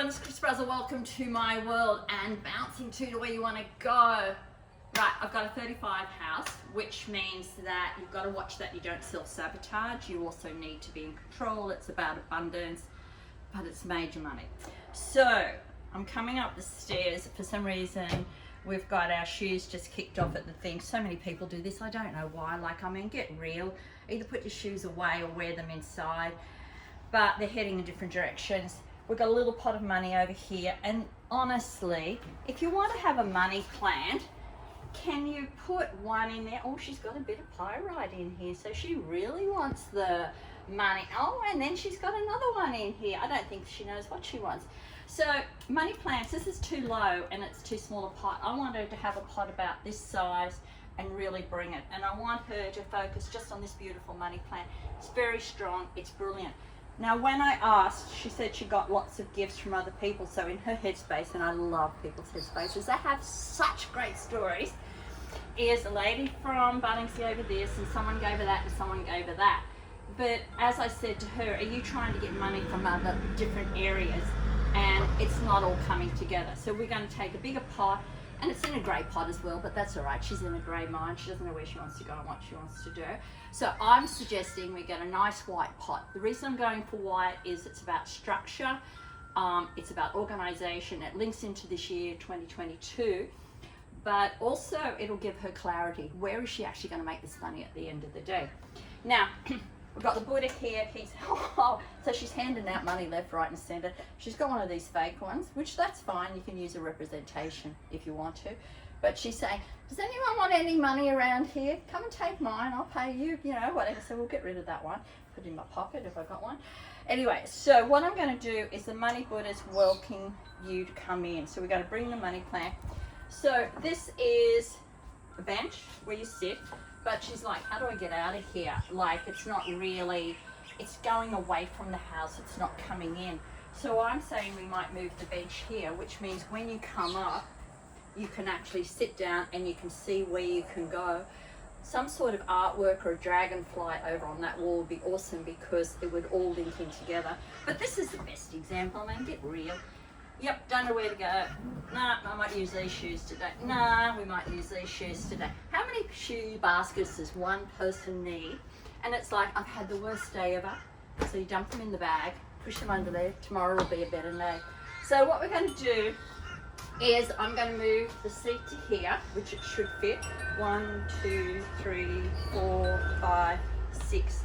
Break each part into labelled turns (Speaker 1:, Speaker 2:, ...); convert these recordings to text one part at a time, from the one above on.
Speaker 1: everyone, it's Chris Brazel. Welcome to my world and bouncing to where you want to go. Right, I've got a 35 house, which means that you've got to watch that you don't self-sabotage. You also need to be in control. It's about abundance, but it's major money. So I'm coming up the stairs. For some reason, we've got our shoes just kicked off at the thing. So many people do this. I don't know why. Like, I mean, get real. Either put your shoes away or wear them inside. But they're heading in different directions. We've got a little pot of money over here, and honestly, if you want to have a money plant, can you put one in there? Oh, she's got a bit of pyrite in here, so she really wants the money. Oh, and then she's got another one in here. I don't think she knows what she wants. So money plants, this is too low and it's too small a pot. I want her to have a pot about this size and really bring it. And I want her to focus just on this beautiful money plant. It's very strong, it's brilliant. Now, when I asked, she said she got lots of gifts from other people. So in her headspace, and I love people's headspaces, they have such great stories, is a lady from Bunnings gave her this, and someone gave her that, and someone gave her that. But as I said to her, are you trying to get money from other different areas? And it's not all coming together. So we're going to take a bigger pot, and it's in a grey pot as well, but that's all right. She's in a grey mind. She doesn't know where she wants to go and what she wants to do. So I'm suggesting we get a nice white pot. The reason I'm going for white is it's about structure. It's about organisation. It links into this year, 2022. But also it'll give her clarity. Where is she actually going to make this money at the end of the day? Now, we've got the Buddha here. So she's handing out money left, right and centre. She's got one of these fake ones, which that's fine. You can use a representation if you want to. But she's saying, does anyone want any money around here? Come and take mine. I'll pay you, you know, whatever. So we'll get rid of that one. Put it in my pocket if I got one. Anyway, so what I'm going to do is the money Buddha's welcoming you to come in. So we're going to bring the money plant. So this is a bench where you sit. But she's like, how do I get out of here? Like, it's not really, it's going away from the house. It's not coming in. So I'm saying we might move the bench here, which means when you come up, you can actually sit down and you can see where you can go. Some sort of artwork or a dragonfly over on that wall would be awesome because it would all link in together. But this is the best example. I mean, get real. Yep, don't know where to go. Nah, I might use these shoes today. Nah, we might use these shoes today. How many shoe baskets does one person need? And it's like, I've had the worst day ever. So you dump them in the bag, push them under there. Tomorrow will be a better day. So what we're going to do is I'm going to move the seat to here, which it should fit. 1, 2, 3, 4, 5, 6,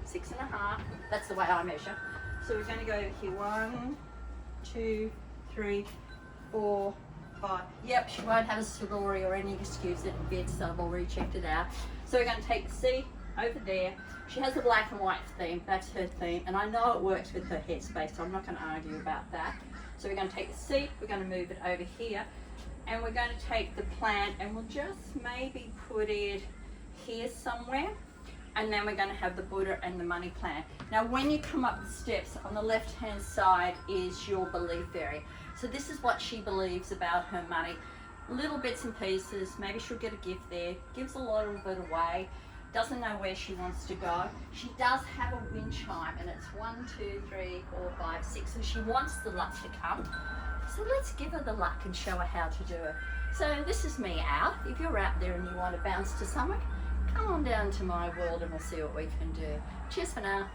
Speaker 1: 6.5. That's the way I measure. So we're going to go over here. 1, 2, 3, 4, 5. Yep, she won't have a story or any excuse in bed, so I've already checked it out. So we're going to take the seat over there. She has a black and white theme. That's her theme, and I know it works with her headspace, so I'm not going to argue about that. So we're going to take the seat, we're going to move it over here, and we're going to take the plant and we'll just maybe put it here somewhere, and then we're going to have the Buddha and the money plant. Now when you come up the steps, on the left hand side is your belief area. So this is what she believes about her money. Little bits and pieces, maybe she'll get a gift there, gives a lot of it away, doesn't know where she wants to go. She does have a wind chime, and it's 1, 2, 3, 4, 5, 6. So she wants the luck to come. So let's give her the luck and show her how to do it. So this is me out. If you're out there and you want to bounce to somewhere, come on down to my world and we'll see what we can do. Cheers for now.